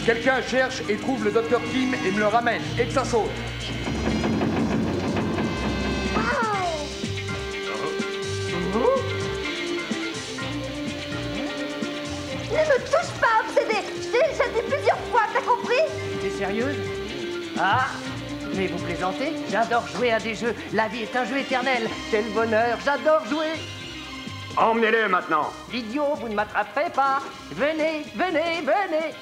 quelqu'un cherche et trouve le Dr Kim et me le ramène, et que ça saute. Ne me touche pas, obsédé! Je t'ai déjà dit plusieurs fois, t'as compris? T'es sérieuse? Ah! Mais vous plaisantez? J'adore jouer à des jeux. La vie est un jeu éternel. Quel bonheur! J'adore jouer! Emmenez-les maintenant. Idiot, vous ne m'attraperez pas! Venez, venez, venez!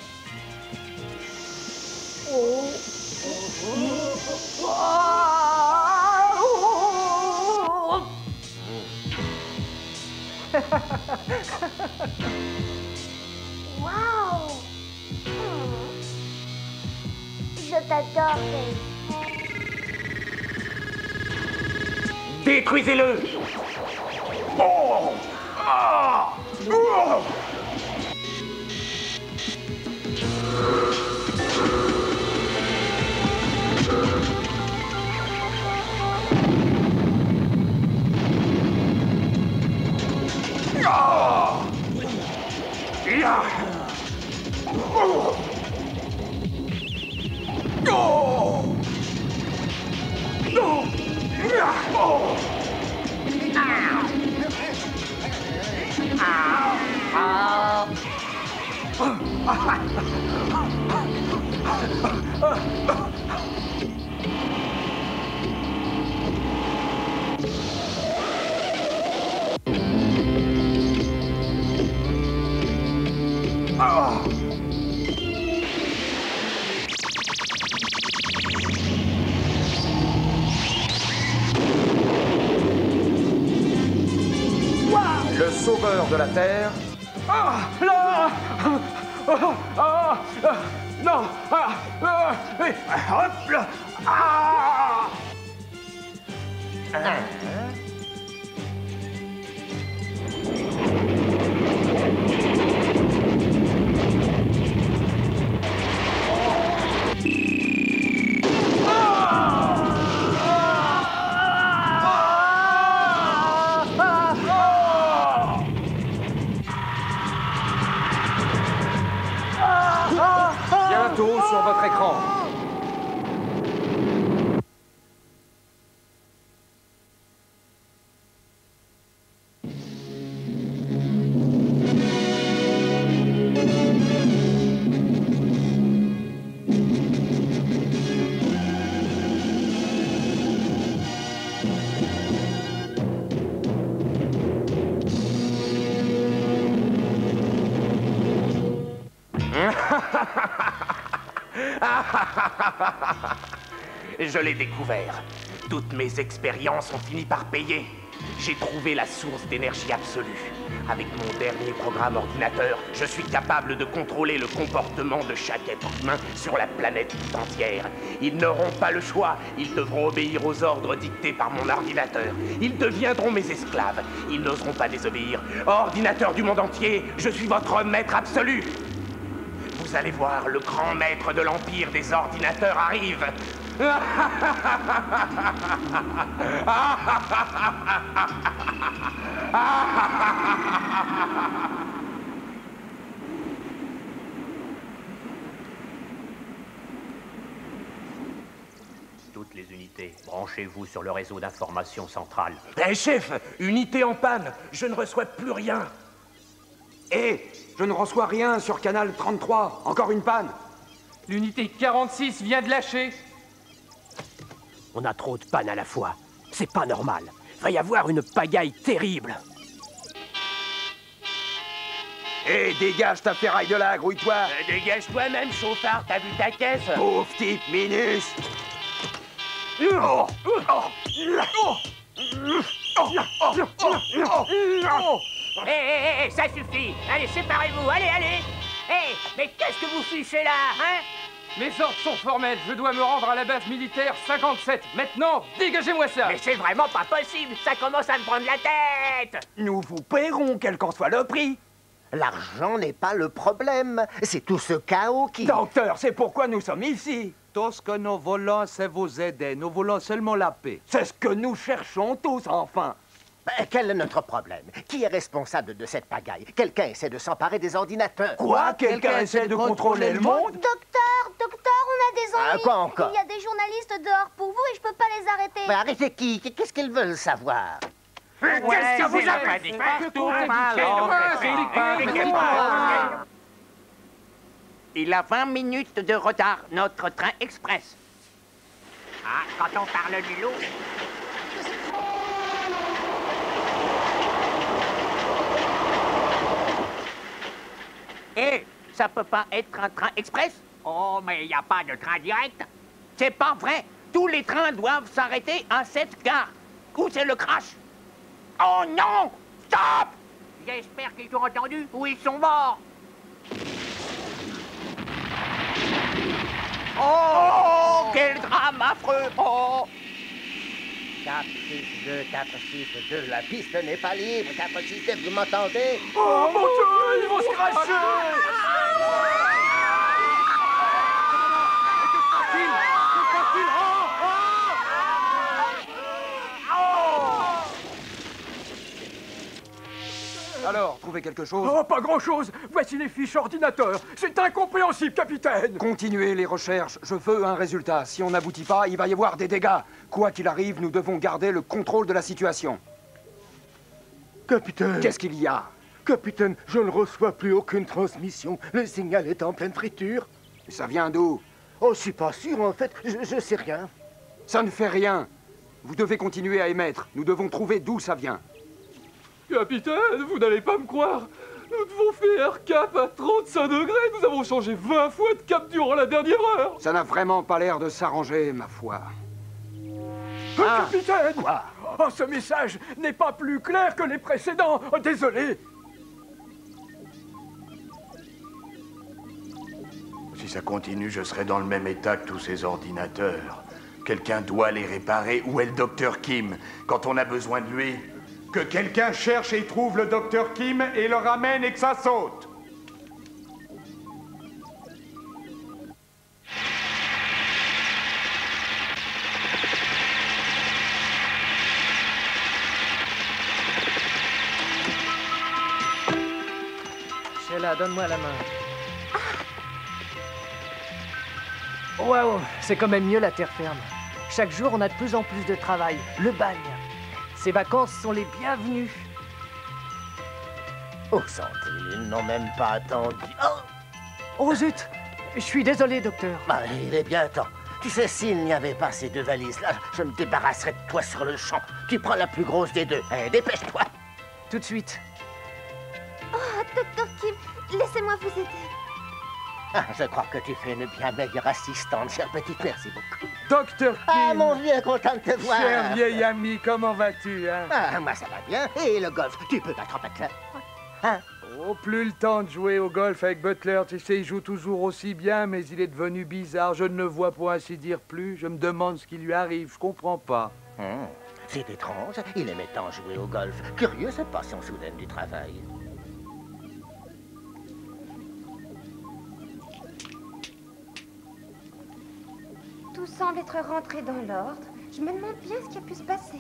Waouh! Je t'adore, Dave. Détruisez-le. Oh. Ah. Oh. Le sauveur de la Terre. Ah, là. Non. Hop là. Ah. Bientôt sur votre écran. Je l'ai découvert. Toutes mes expériences ont fini par payer. J'ai trouvé la source d'énergie absolue. Avec mon dernier programme ordinateur, je suis capable de contrôler le comportement de chaque être humain sur la planète tout entière. Ils n'auront pas le choix. Ils devront obéir aux ordres dictés par mon ordinateur. Ils deviendront mes esclaves. Ils n'oseront pas désobéir. Ordinateur du monde entier, je suis votre maître absolu. Vous allez voir, le grand maître de l'empire des ordinateurs arrive. Toutes les unités, branchez-vous sur le réseau d'information centrale. Hé, chef, unité en panne, je ne reçois plus rien. Hé, je ne reçois rien sur canal 33, encore une panne. L'unité 46 vient de lâcher. On a trop de pannes à la fois. C'est pas normal. Va y avoir une pagaille terrible. Hé, dégage ta ferraille de là, grouille-toi. Dégage-toi même, chauffard, t'as vu ta caisse? Pauvre type, Minus. Hé, ça suffit. Allez, séparez-vous, allez. Hé, mais qu'est-ce que vous fichez là, hein? Mes ordres sont formels. Je dois me rendre à la base militaire 57. Maintenant, dégagez-moi ça. Mais c'est vraiment pas possible. Ça commence à me prendre la tête. Nous vous paierons, quel qu'en soit le prix. L'argent n'est pas le problème. C'est tout ce chaos qui... Docteur, c'est pourquoi nous sommes ici. Tout ce que nous voulons, c'est vous aider. Nous voulons seulement la paix. C'est ce que nous cherchons tous, enfin. Quel est notre problème? Qui est responsable de cette pagaille? Quelqu'un essaie de s'emparer des ordinateurs. Quoi? Quelqu'un essaie de contrôler le monde? Docteur, on a des ennuis. Quoi encore? Il y a des journalistes dehors pour vous et je peux pas les arrêter. Mais arrêtez qui? Qu'est-ce qu'ils veulent savoir? Qu'est-ce que vous avez dit? Il a 20 minutes de retard, notre train express. Ah, quand on parle du loup... Eh, ça peut pas être un train express? Oh, mais il n'y a pas de train direct. C'est pas vrai. Tous les trains doivent s'arrêter à cette gare. Où c'est le crash? Oh non! Stop! J'espère qu'ils ont entendu ou ils sont morts. Oh, quel drame affreux! Oh! 4, 6, 2, 4, 6, 2, la piste n'est pas libre. 4, 6, 2, vous m'entendez? Oh mon Dieu, ils vont se cracher! Alors, trouvez quelque chose? Oh, pas grand-chose. Voici les fiches ordinateurs. C'est incompréhensible, capitaine. Continuez les recherches, je veux un résultat. Si on n'aboutit pas, il va y avoir des dégâts. Quoi qu'il arrive, nous devons garder le contrôle de la situation. Capitaine. Qu'est-ce qu'il y a? Capitaine, je ne reçois plus aucune transmission. Le signal est en pleine friture. Ça vient d'où? Oh, je suis pas sûr, en fait. Je sais rien. Ça ne fait rien. Vous devez continuer à émettre. Nous devons trouver d'où ça vient. Capitaine, vous n'allez pas me croire. Nous devons faire cap à 35 degrés. Nous avons changé 20 fois de cap durant la dernière heure. Ça n'a vraiment pas l'air de s'arranger, ma foi. Capitaine. Quoi? Oh, ce message n'est pas plus clair que les précédents. Oh, désolé. Si ça continue, je serai dans le même état que tous ces ordinateurs. Quelqu'un doit les réparer. Où est le docteur Kim quand on a besoin de lui? Que quelqu'un cherche et trouve le docteur Kim et le ramène et que ça saute. Sheila, donne-moi la main. Waouh, c'est quand même mieux la terre ferme. Chaque jour, on a de plus en plus de travail. Le bagne. Ces vacances sont les bienvenues. Oh, santé, ils n'ont même pas attendu. Oh zut! Je suis désolé, docteur. Il est bien temps. Tu sais, s'il n'y avait pas ces deux valises-là, je me débarrasserais de toi sur le champ. Tu prends la plus grosse des deux. Dépêche-toi. Tout de suite. Oh, docteur Kim, laissez-moi vous aider. Je crois que tu fais une bien meilleure assistante, chère petite. Merci beaucoup. Docteur Kim! Ah, mon vieux, content de te voir. Cher vieil ami, comment vas-tu, hein? Moi, ça va bien. Et le golf, tu peux battre en Butler. Hein? Oh, plus le temps de jouer au golf avec Butler. Tu sais, il joue toujours aussi bien, mais il est devenu bizarre. Je ne le vois pour ainsi dire plus. Je me demande ce qui lui arrive. Je comprends pas. C'est étrange. Il aimait tant jouer au golf. Curieux, cette passion soudaine du travail. Tout semble être rentré dans l'ordre. Je me demande bien ce qui a pu se passer.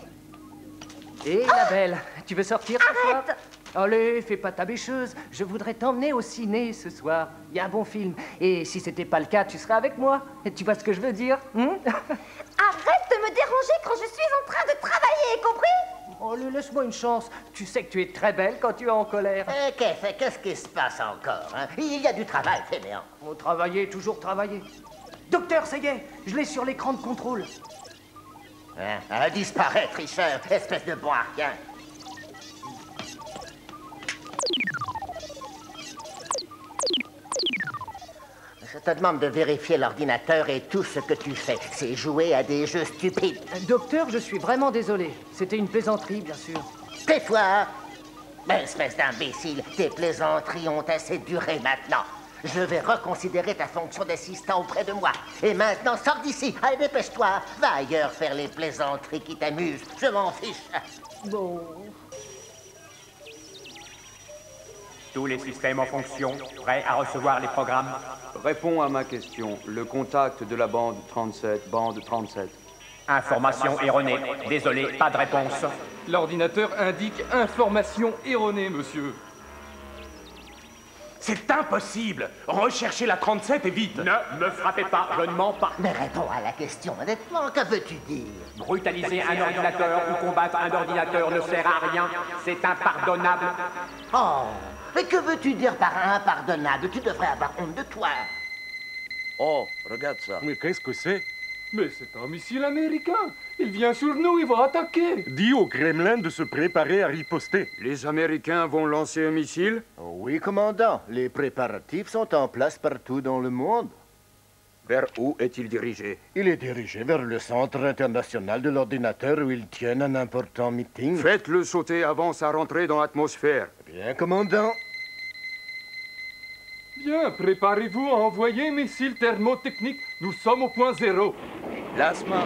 Hé, la belle, tu veux sortir ce soir? Arrête! Allez, fais pas ta bêcheuse. Je voudrais t'emmener au ciné ce soir. Il y a un bon film. Et si c'était pas le cas, tu serais avec moi. Et tu vois ce que je veux dire? Arrête de me déranger quand je suis en train de travailler, compris? Oh, laisse-moi une chance. Tu sais que tu es très belle quand tu es en colère. Qu'est-ce qui se passe encore, hein? Il y a du travail, fainéant. Oh, travailler, toujours travailler. Docteur, ça y est, je l'ai sur l'écran de contrôle. Disparaît, tricheur, espèce de bon à rien. Je te demande de vérifier l'ordinateur et tout ce que tu fais. C'est jouer à des jeux stupides. Docteur, je suis vraiment désolé. C'était une plaisanterie, bien sûr. Tais-toi! Espèce d'imbécile, tes plaisanteries ont assez duré maintenant. Je vais reconsidérer ta fonction d'assistant auprès de moi. Et maintenant, sors d'ici. Allez, dépêche-toi. Va ailleurs faire les plaisanteries qui t'amusent. Je m'en fiche. Bon. Tous les systèmes en fonction, prêts à recevoir les programmes. Réponds à ma question. Le contact de la bande 37, bande 37. Information erronée. Désolé, pas de réponse. L'ordinateur indique information erronée, monsieur. C'est impossible. Recherchez la 37 et vite. Ne me frappez pas, je ne mens pas. Mais réponds à la question honnêtement, que veux-tu dire? Brutaliser un ordinateur ou combattre un ordinateur ne sert à rien. C'est impardonnable. Oh, mais que veux-tu dire par impardonnable? Tu devrais avoir honte de toi. Oh, regarde ça. Mais qu'est-ce que c'est? Mais c'est un missile américain. Il vient sur nous, il va attaquer. Dis au Kremlin de se préparer à riposter. Les Américains vont lancer un missile? Oui, commandant. Les préparatifs sont en place partout dans le monde. Vers où est-il dirigé? Il est dirigé vers le centre international de l'ordinateur où ils tiennent un important meeting. Faites-le sauter avant sa rentrée dans l'atmosphère. Bien, commandant. Bien, préparez-vous à envoyer un missile thermotechnique. Nous sommes au point zéro. Plasma.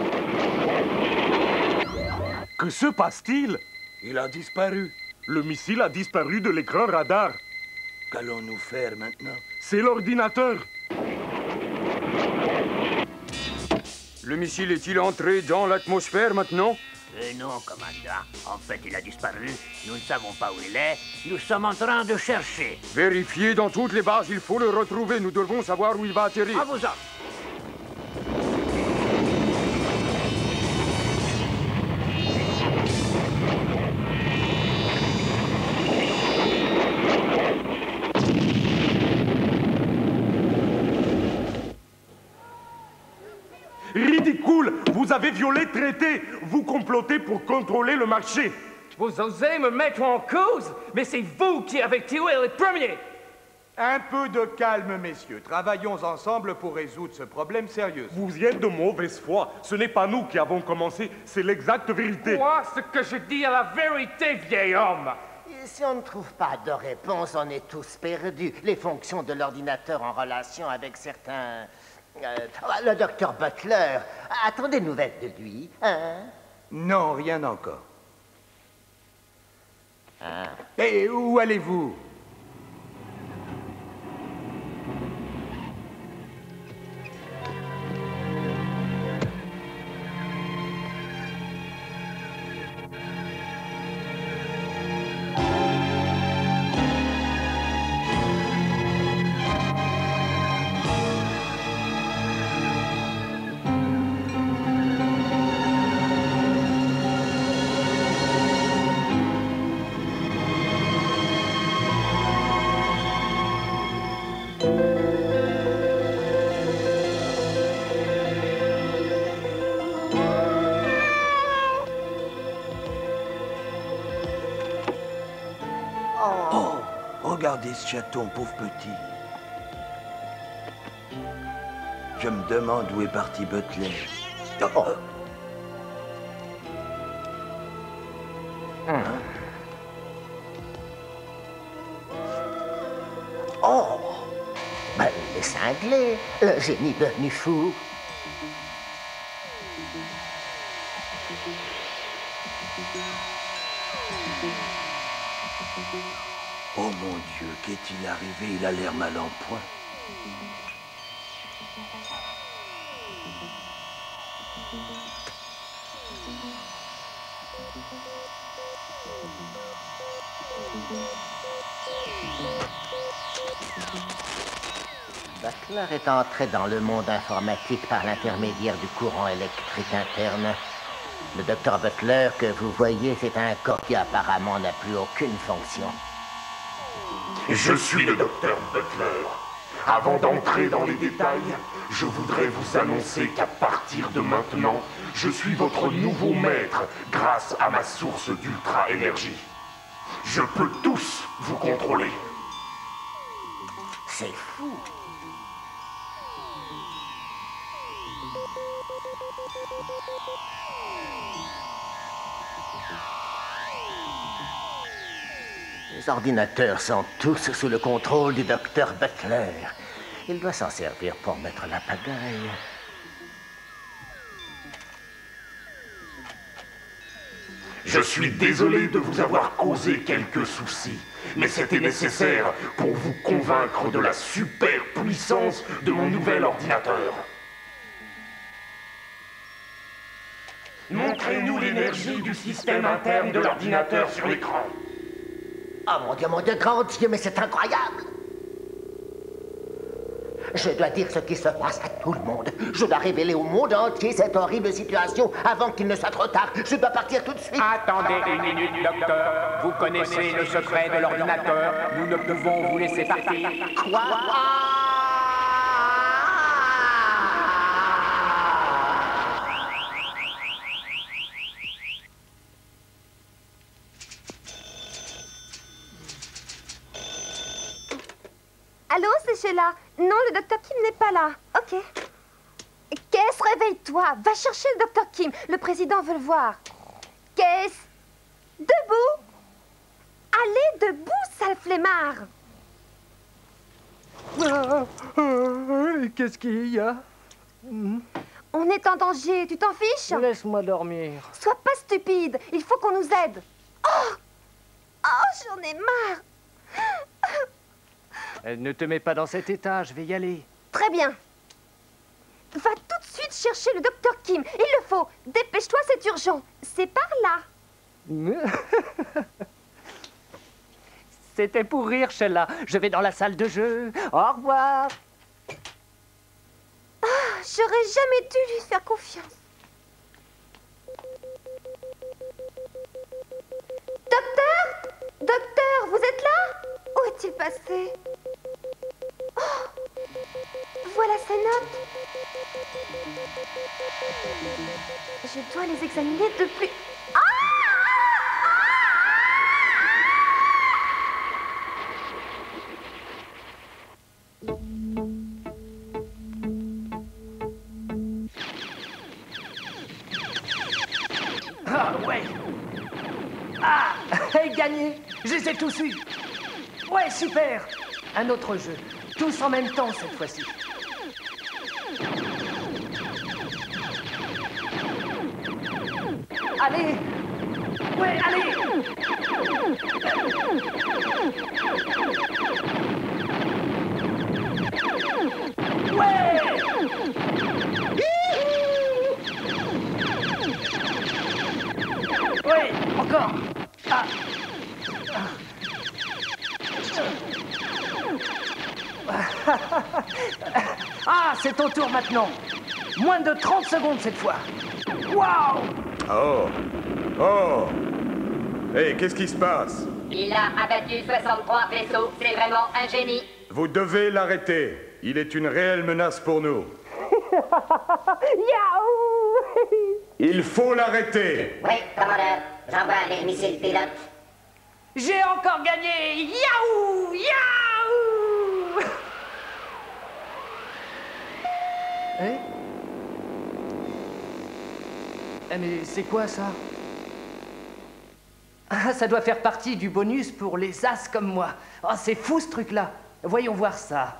Que se passe-t-il? Il a disparu. Le missile a disparu de l'écran radar. Qu'allons-nous faire maintenant? C'est l'ordinateur. Le missile est-il entré dans l'atmosphère maintenant? Non, commandant. En fait, il a disparu. Nous ne savons pas où il est. Nous sommes en train de chercher. Vérifiez dans toutes les bases, il faut le retrouver. Nous devons savoir où il va atterrir. À vos ordres. Ridicule! Vous avez violé le traité! Vous complotez pour contrôler le marché! Vous osez me mettre en cause? Mais c'est vous qui avez tué le premier! Un peu de calme, messieurs. Travaillons ensemble pour résoudre ce problème sérieux. Vous êtes de mauvaise foi. Ce n'est pas nous qui avons commencé, c'est l'exacte vérité. Moi, ce que je dis est la vérité, vieil homme! Et si on ne trouve pas de réponse, on est tous perdus. Les fonctions de l'ordinateur en relation avec certains... le docteur Butler, a-t-on des nouvelles de lui, hein? Non, rien encore. Ah. Et où allez-vous? Oh, regardez ce chaton, pauvre petit. Je me demande où est parti Butler. Oh. Oh! Ben, il est cinglé, le génie devenu fou. Oh mon Dieu, qu'est-il arrivé? Il a l'air mal en point. Butler est entré dans le monde informatique par l'intermédiaire du courant électrique interne. Le docteur Butler que vous voyez, c'est un corps qui apparemment n'a plus aucune fonction. Je suis le docteur Butler. Avant d'entrer dans les détails, je voudrais vous annoncer qu'à partir de maintenant, je suis votre nouveau maître grâce à ma source d'ultra-énergie. Je peux tous vous contrôler. C'est fou. Les ordinateurs sont tous sous le contrôle du docteur Butler. Il doit s'en servir pour mettre la pagaille. Je suis désolé de vous avoir causé quelques soucis, mais c'était nécessaire pour vous convaincre de la super puissance de mon nouvel ordinateur. Montrez-nous l'énergie du système interne de l'ordinateur sur l'écran. Oh mon Dieu, grand Dieu, mais c'est incroyable! Je dois dire ce qui se passe à tout le monde. Je dois révéler au monde entier cette horrible situation avant qu'il ne soit trop tard. Je dois partir tout de suite. Attendez une minute, docteur. Vous connaissez le secret de l'ordinateur. Nous ne pouvons vous laisser partir. Quoi? Allô, c'est Sheila. Non, le docteur Kim n'est pas là. Ok. Qu'est-ce, réveille-toi. Va chercher le docteur Kim. Le président veut le voir. Qu'est-ce? Debout. Allez, debout, sale flemmard. Qu'est-ce qu'il y a? On est en danger. Tu t'en fiches? Laisse-moi dormir. Sois pas stupide. Il faut qu'on nous aide. Oh, j'en ai marre. Ne te mets pas dans cet état, je vais y aller. Très bien. Va tout de suite chercher le docteur Kim. Il le faut. Dépêche-toi, c'est urgent. C'est par là. C'était pour rire, Sheila. Je vais dans la salle de jeu. Au revoir. J'aurais jamais dû lui faire confiance. Docteur? Docteur, vous êtes là? Où est-il passé? Oh, voilà ses notes. Je dois les examiner de plus... Ah, ouais. Ah, gagné. Je les ai tous eus. Ouais, super. Un autre jeu. Tous en même temps, cette fois-ci. Allez. Ouais, allez. Ouais. Ouais, encore. Ah. Ah, c'est ton tour maintenant. Moins de 30 secondes cette fois. Waouh! Oh! Oh! Hé, qu'est-ce qui se passe? Il a abattu 63 vaisseaux. C'est vraiment un génie. Vous devez l'arrêter. Il est une réelle menace pour nous. Il faut l'arrêter. Oui, commandeur. J'envoie les missiles pilotes. J'ai encore gagné. Yaou! Yaou! Hein? Mais c'est quoi ça? Ah, ça doit faire partie du bonus pour les as comme moi. Oh, c'est fou ce truc-là. Voyons voir ça.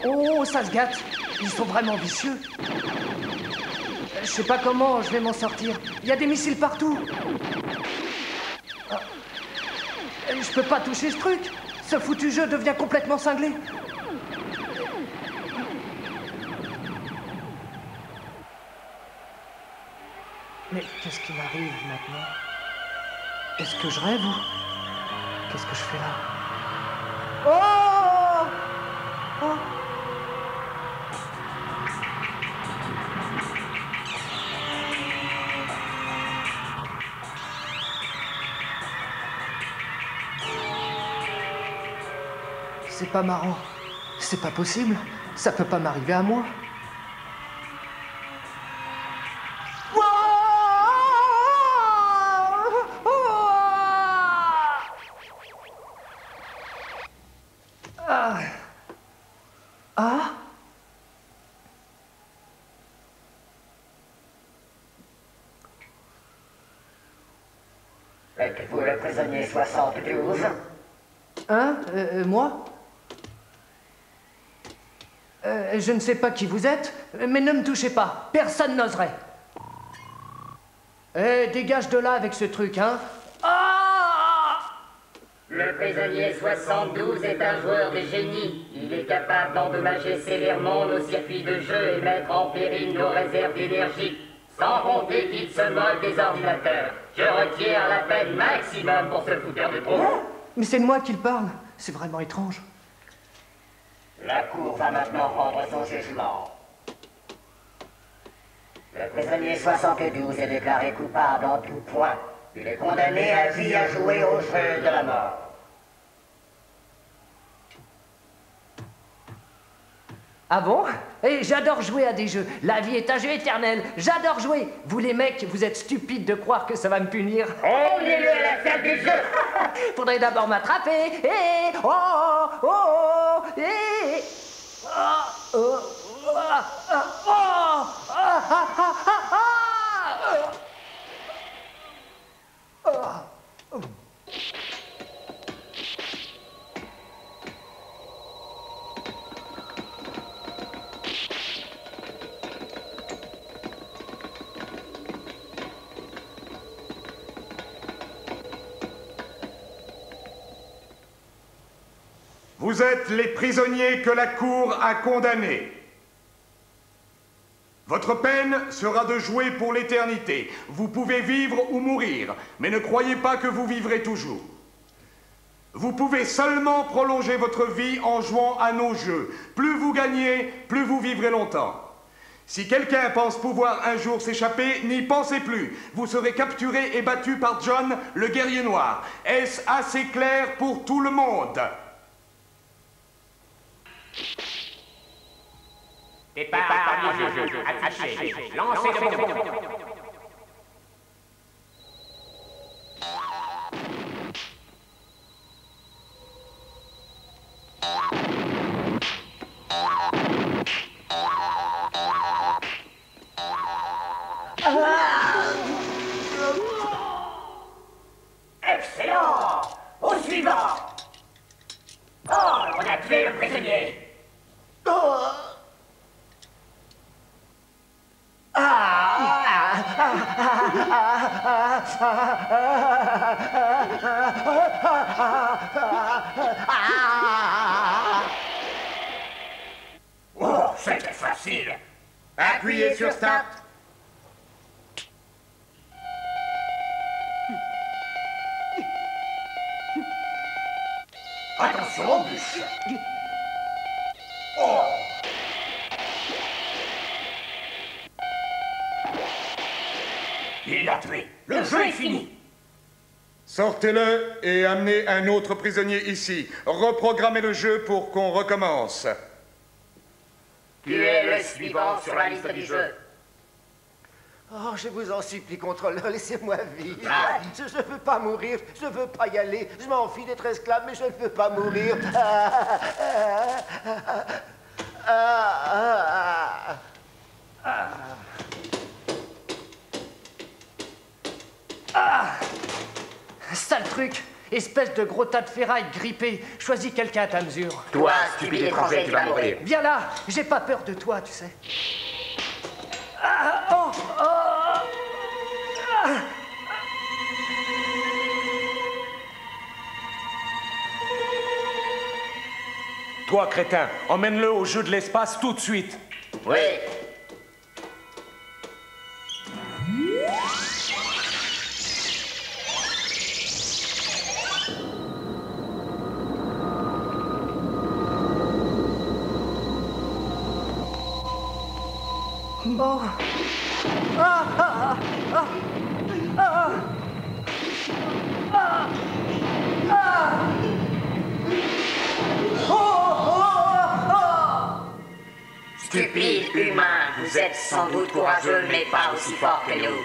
Oh, ça se gâte. Ils sont vraiment vicieux. Je sais pas comment je vais m'en sortir. Il y a des missiles partout. Je peux pas toucher ce truc. Ce foutu jeu devient complètement cinglé. Mais qu'est-ce qui m'arrive maintenant? Est-ce que je rêve ou... Qu'est-ce que je fais là? Oh! Oh! C'est pas marrant. C'est pas possible. Ça peut pas m'arriver à moi. Êtes-vous le prisonnier 72? Hein? Moi? Je ne sais pas qui vous êtes, mais ne me touchez pas. Personne n'oserait. Dégage de là avec ce truc, hein? Ah! Le Le prisonnier 72 est un joueur de génie. Il est capable d'endommager sévèrement nos circuits de jeu et mettre en péril nos réserves d'énergie. Sans compter qu'il se moque des ordinateurs. Je retire la peine maximum pour ce fouteur de trou. Mais c'est de moi qu'il parle. C'est vraiment étrange. La Cour va maintenant rendre son jugement. Le prisonnier 72 est déclaré coupable en tout point. Il est condamné à vie à jouer au jeu de la mort. Ah bon? Et j'adore jouer à des jeux. La vie est un jeu éternel. J'adore jouer. Vous les mecs, vous êtes stupides de croire que ça va me punir. Emmenez-le à la salle des jeux. Faudrait d'abord m'attraper. Eh, oh, oh, oh, eh, oh, oh, oh, oh, oh, oh. Vous êtes les prisonniers que la Cour a condamnés. Votre peine sera de jouer pour l'éternité. Vous pouvez vivre ou mourir, mais ne croyez pas que vous vivrez toujours. Vous pouvez seulement prolonger votre vie en jouant à nos jeux. Plus vous gagnez, plus vous vivrez longtemps. Si quelqu'un pense pouvoir un jour s'échapper, n'y pensez plus. Vous serez capturé et battu par John, le guerrier noir. Est-ce assez clair pour tout le monde? Départ parmi les jeux. Affiché. Lancez le bon. Excellent! Au suivant! Oh, on a tué le prisonnier! Oh. Oh, c'était facile! Appuyez sur Start! Attention aux bûches! Oh! Il l'a tué! Le jeu est fini! Sortez-le et amenez un autre prisonnier ici. Reprogrammez le jeu pour qu'on recommence. Tu es le suivant sur la liste du jeu. Oh, je vous en supplie, contrôleur, laissez-moi vivre. Je ne veux pas mourir, je ne veux pas y aller. Je m'en fiche d'être esclave, mais je ne veux pas mourir. Sale truc! Espèce de gros tas de ferraille grippé. Choisis quelqu'un à ta mesure. Toi, stupide étranger, tu vas mourir. Viens là! J'ai pas peur de toi, tu sais. Ah, oh, oh, ah. Toi, crétin, emmène-le au jeu de l'espace tout de suite. Oui. Oh. Ah, ah, ah, ah, ah, ah. Oh, oh, oh. Stupide humain, vous êtes sans doute courageux, mais pas aussi fort que nous.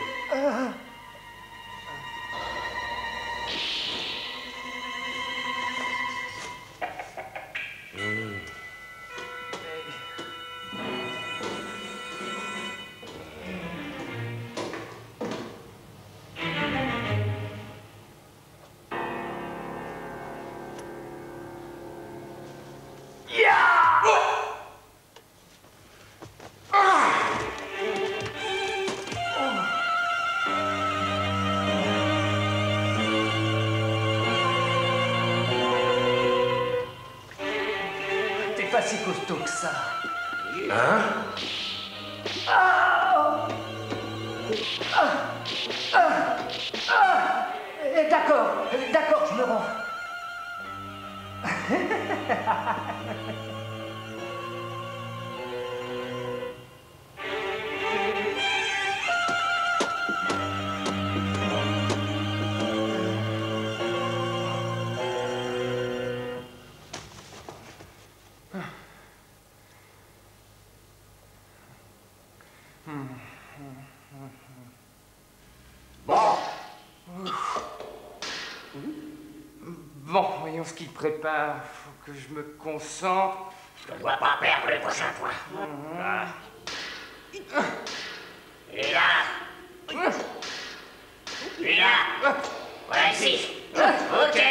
n'est pas si costaud que ça. Hein? D'accord, je me rends. Bon, voyons ce qu'il prépare. Faut que je me concentre. Je ne dois pas perdre les prochains fois. Et là. Et là. Voilà ici. Ok.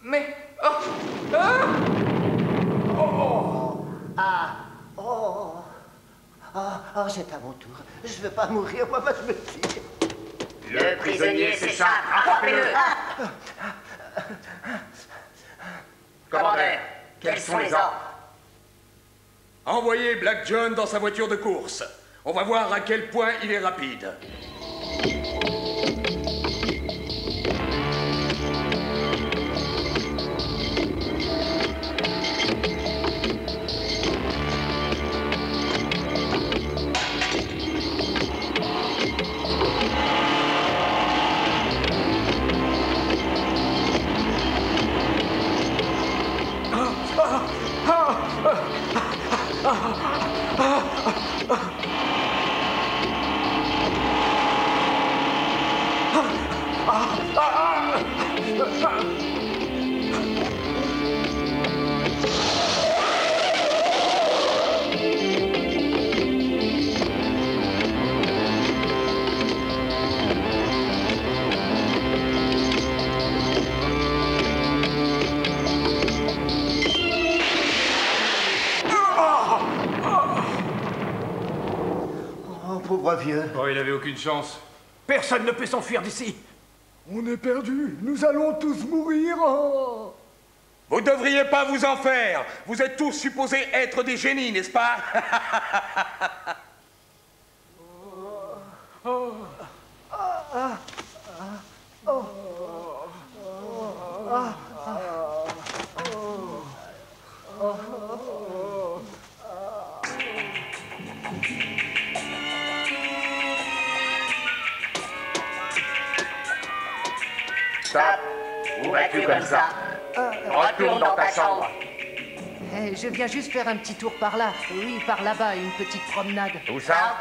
Mais... C'est à mon tour. Je veux pas mourir, moi, je me tire. Le prisonnier s'échappe. Attrapez-le. Commandeur, quels sont les ordres? Envoyez Black John dans sa voiture de course. On va voir à quel point il est rapide. Pauvre vieux. Oh, il avait aucune chance. Personne ne peut s'enfuir d'ici. On est perdus. Nous allons tous mourir. Oh. Vous devriez pas vous en faire. Vous êtes tous supposés être des génies, n'est-ce pas? Stop. Où vas-tu comme ça? Retourne dans ta chambre. Je viens juste faire un petit tour par là. Oui, par là-bas, une petite promenade. Où ça?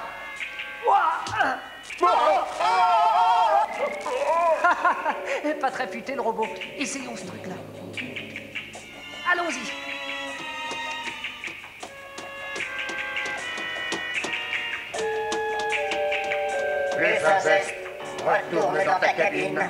Pas très futé le robot. Essayons ce truc-là. Allons-y. Les incestes, retourne dans ta cabine.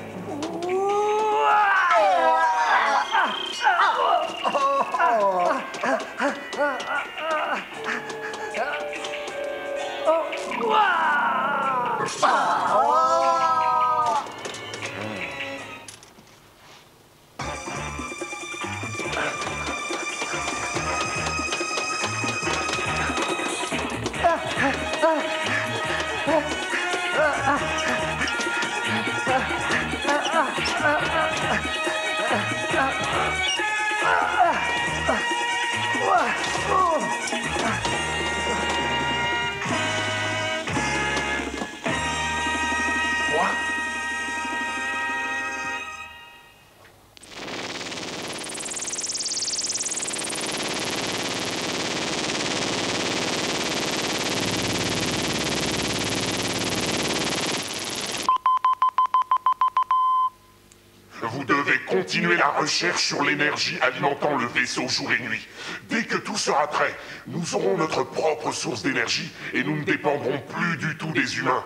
Vous devez continuer la recherche sur l'énergie alimentant le vaisseau jour et nuit. Dès que tout sera prêt, nous aurons notre propre source d'énergie et nous ne dépendrons plus du tout des humains.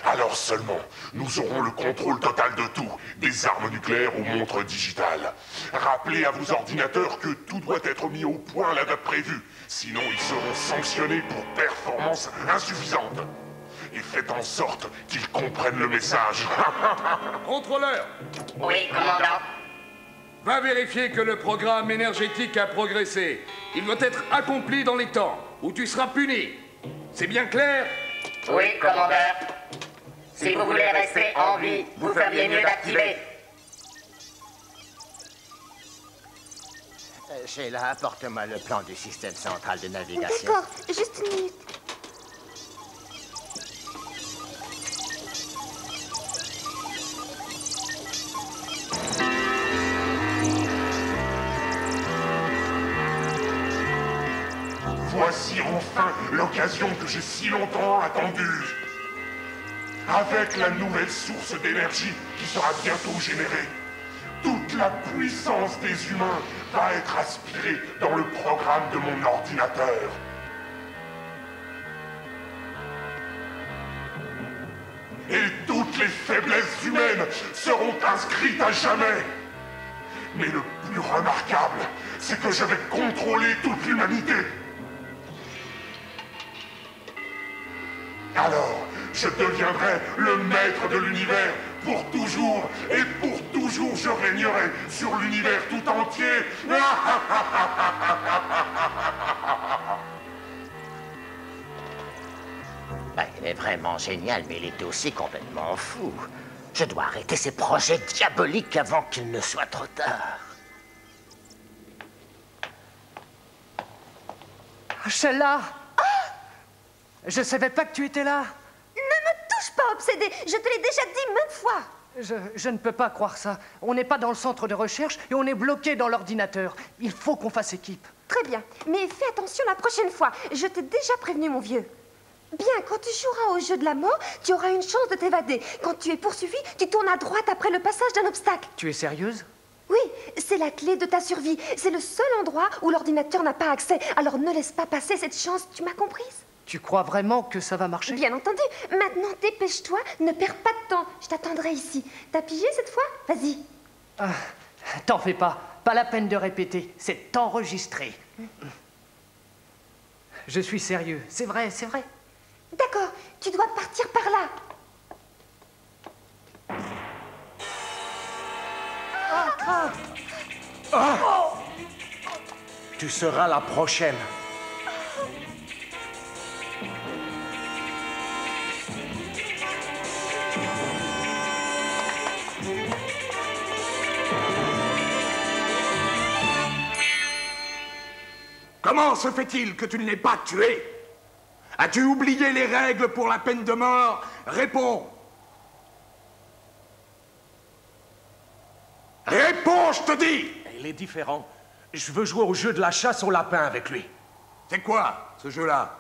Alors seulement, nous aurons le contrôle total de tout, des armes nucléaires aux montres digitales. Rappelez à vos ordinateurs que tout doit être mis au point à la date prévue, sinon ils seront sanctionnés pour performance insuffisante. Et faites en sorte qu'ils comprennent le message. Contrôleur! Oui, commandant. Va vérifier que le programme énergétique a progressé. Il doit être accompli dans les temps, ou tu seras puni. C'est bien clair? Oui, commandeur. Si vous voulez rester en vie, vous feriez mieux d'activer. Sheila, apporte-moi le plan du système central de navigation. D'accord, juste une minute. Voici enfin l'occasion que j'ai si longtemps attendue. Avec la nouvelle source d'énergie qui sera bientôt générée, toute la puissance des humains va être aspirée dans le programme de mon ordinateur. Et toutes les faiblesses humaines seront inscrites à jamais. Mais le plus remarquable, c'est que je vais contrôler toute l'humanité. Alors, je deviendrai le maître de l'univers pour toujours, et pour toujours je régnerai sur l'univers tout entier. Il est vraiment génial, mais il est aussi complètement fou. Je dois arrêter ces projets diaboliques avant qu'il ne soit trop tard. Sheila! Je savais pas que tu étais là. Ne me touche pas, obsédé. Je te l'ai déjà dit maintes fois. Je ne peux pas croire ça. On n'est pas dans le centre de recherche et on est bloqué dans l'ordinateur. Il faut qu'on fasse équipe. Très bien, mais fais attention la prochaine fois. Je t'ai déjà prévenu, mon vieux. Bien, quand tu joueras au jeu de la mort, tu auras une chance de t'évader. Quand tu es poursuivi, tu tournes à droite après le passage d'un obstacle. Tu es sérieuse? Oui, c'est la clé de ta survie. C'est le seul endroit où l'ordinateur n'a pas accès. Alors ne laisse pas passer cette chance, tu m'as comprise? Tu crois vraiment que ça va marcher? Bien entendu. Maintenant, dépêche-toi, ne perds pas de temps. Je t'attendrai ici. T'as pigé cette fois? Vas-y. T'en fais pas. Pas la peine de répéter. C'est enregistré. Je suis sérieux. C'est vrai, c'est vrai. D'accord, tu dois partir par là. Tu seras la prochaine. Comment se fait-il que tu ne l'aies pas tué? As-tu oublié les règles pour la peine de mort? Réponds. Réponds, je te dis! Il est différent. Je veux jouer au jeu de la chasse au lapin avec lui. C'est quoi, ce jeu-là?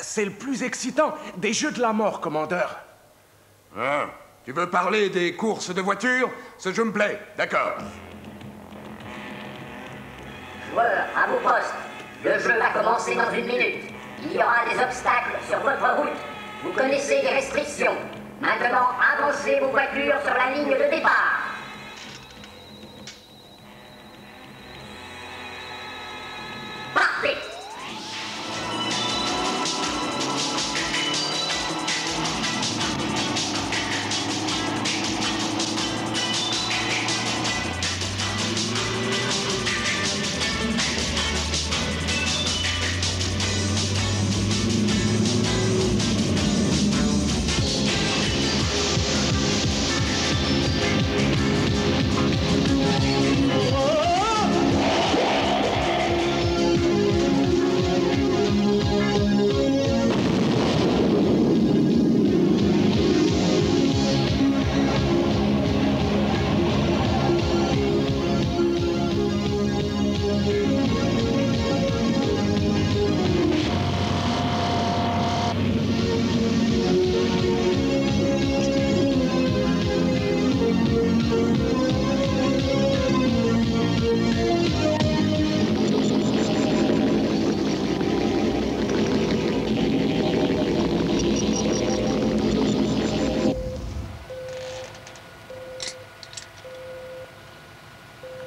C'est le plus excitant des jeux de la mort, commandeur. Ah, tu veux parler des courses de voitures? Ce jeu me plaît, d'accord. Joueurs, à vos postes. Le jeu va commencer dans 1 minute. Il y aura des obstacles sur votre route. Vous connaissez les restrictions. Maintenant, avancez vos voitures sur la ligne de départ. Parfait.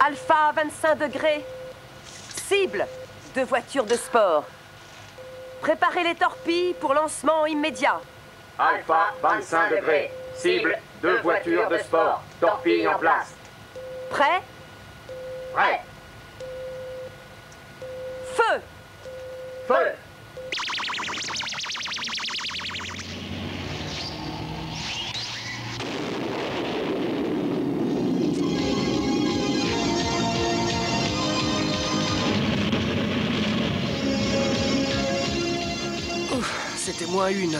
Alpha 25 degrés. Cible, 2 voitures de sport. Préparez les torpilles pour lancement immédiat. Alpha 25 degrés. Cible, 2 voitures de sport. Torpilles en place. Prêt? Prêt. Feu! Feu. Ouf, c'était moins une.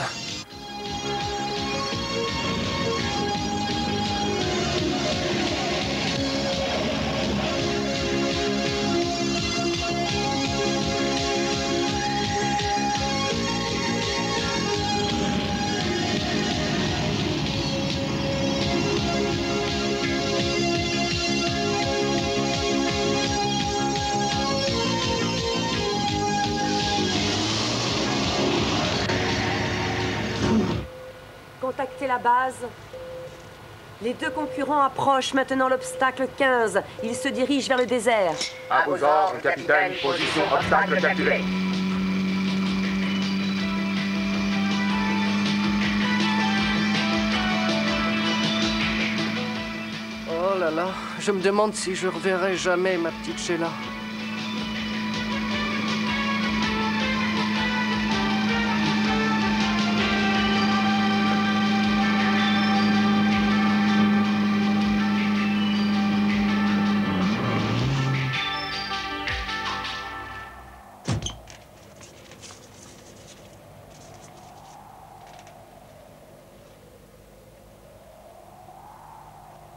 Contactez la base. Les deux concurrents approchent maintenant l'obstacle 15. Ils se dirigent vers le désert. À vos ordres, capitaine. Position obstacle calculée. Oh là là, je me demande si je reverrai jamais ma petite Sheila.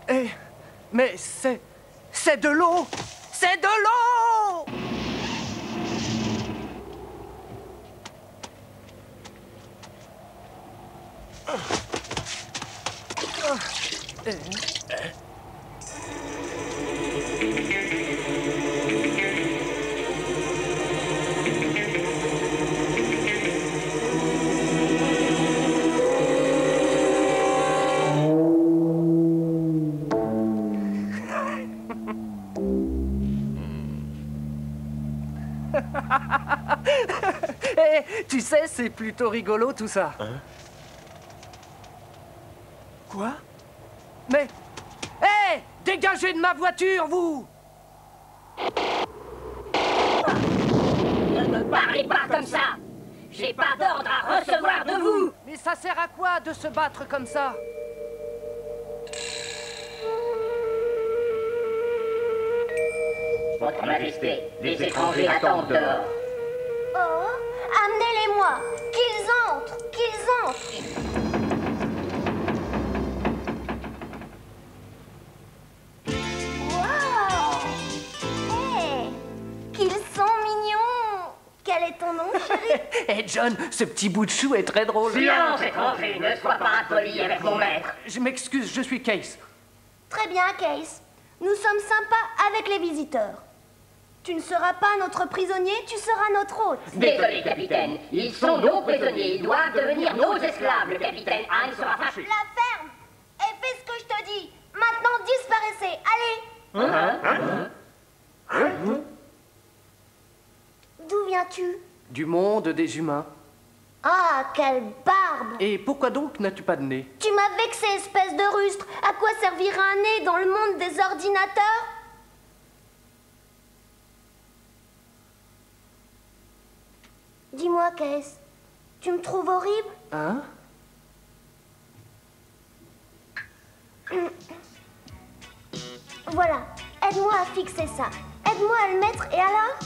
Eh, mais c'est de l'eau! C'est de l'eau! Eh, tu sais, c'est plutôt rigolo tout ça. Hein? Quoi? Mais... Hé! Dégagez de ma voiture, vous! Ne me parlez pas comme ça. J'ai pas d'ordre à recevoir de vous. Mais ça sert à quoi de se battre comme ça? Votre Majesté, les étrangers attendent dehors. Oh, amenez-les-moi. Qu'ils entrent, qu'ils entrent. Wow. Hey, qu'ils sont mignons. Quel est ton nom, chérie? Eh John, ce petit bout de chou est très drôle. Silence, étranger, ne sois pas impoli avec mon maître. Je m'excuse, je suis Case. Très bien, Case. Nous sommes sympas avec les visiteurs. Tu ne seras pas notre prisonnier, tu seras notre hôte. Désolé, capitaine. Ils sont nos prisonniers. Ils doivent devenir nos esclaves. Le capitaine Han sera fâché. La ferme et fais ce que je te dis. Maintenant, disparaissez. Allez. D'où viens-tu? Du monde des humains. Ah, quelle barbe! Et pourquoi donc n'as-tu pas de nez? Tu m'as vexé, espèce de rustre. À quoi servira un nez dans le monde des ordinateurs? Dis-moi, Case, tu me trouves horrible? Hein? Voilà, aide-moi à fixer ça. Aide-moi à le mettre et alors?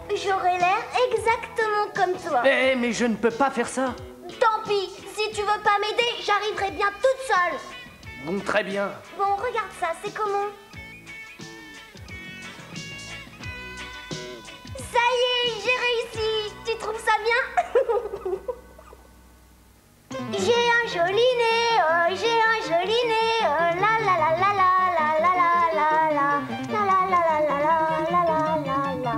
J'aurai l'air exactement comme toi. Eh, mais je ne peux pas faire ça. Tant pis, si tu veux pas m'aider, j'arriverai bien toute seule. Bon, très bien. Bon, regarde ça, c'est comment? Ça y est, j'ai réussi. Tu trouves ça bien? J'ai un joli nez, j'ai un joli nez, la la la la la la la la la la la la la la la la la la.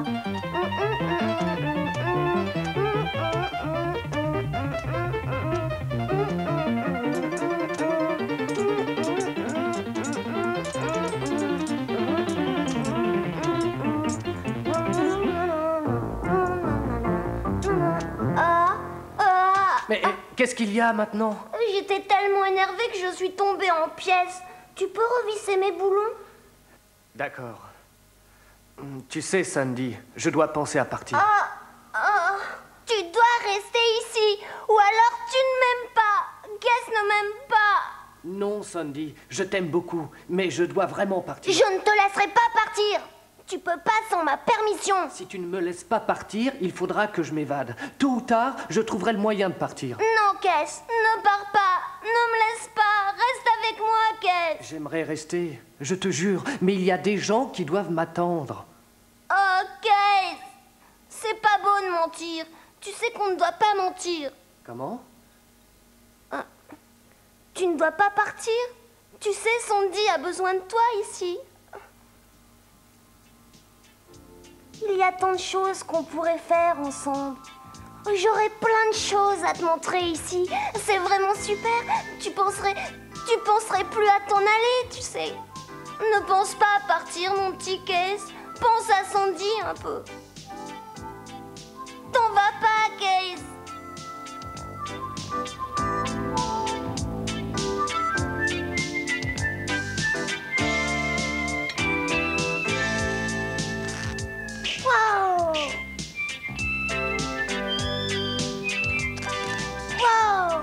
Mais qu'est-ce qu'il y a maintenant? J'étais tellement énervée que je suis tombée en pièces. Tu peux revisser mes boulons? D'accord. Tu sais, Sandy, je dois penser à partir. Tu dois rester ici, ou alors tu ne m'aimes pas. Guess ne m'aime pas. Non, Sandy, je t'aime beaucoup, mais je dois vraiment partir. Je ne te laisserai pas partir. Tu peux pas sans ma permission. Si tu ne me laisses pas partir, il faudra que je m'évade. Tôt ou tard, je trouverai le moyen de partir. Non, Kess, ne pars pas. Ne me laisse pas. Reste avec moi, Kess. J'aimerais rester, je te jure, mais il y a des gens qui doivent m'attendre. Oh, Kess, c'est pas beau de mentir. Tu sais qu'on ne doit pas mentir. Comment? Tu ne dois pas partir. Tu sais, Sandy a besoin de toi ici. Il y a tant de choses qu'on pourrait faire ensemble. J'aurais plein de choses à te montrer ici. C'est vraiment super. Tu penserais plus à t'en aller, tu sais. Ne pense pas à partir, mon petit Kess. Pense à Sandy un peu. T'en vas pas, Kess. Wow! Wow!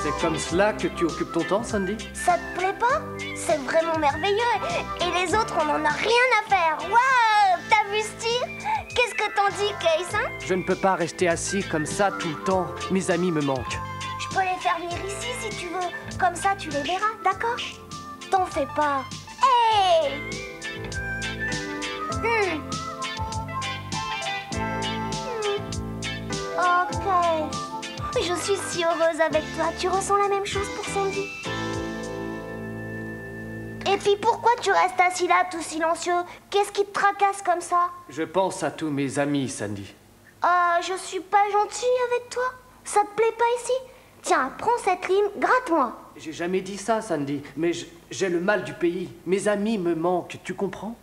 C'est comme cela que tu occupes ton temps, Sandy? Ça te plaît pas? C'est vraiment merveilleux. Et les autres, on n'en a rien à faire. Waouh! T'as vu ce tir? Qu'est-ce que t'en dis, Case, hein? Je ne peux pas rester assis comme ça tout le temps. Mes amis me manquent. Je peux les faire venir ici si tu veux. Comme ça, tu les verras, d'accord? T'en fais pas. Hey! Ok. Je suis si heureuse avec toi. Tu ressens la même chose pour Sandy? Et puis pourquoi tu restes assis là tout silencieux? Qu'est-ce qui te tracasse comme ça? Je pense à tous mes amis, Sandy. Je suis pas gentille avec toi? Ça te plaît pas ici? Tiens, prends cette lime, gratte-moi. J'ai jamais dit ça, Sandy, mais j'ai le mal du pays. Mes amis me manquent, tu comprends?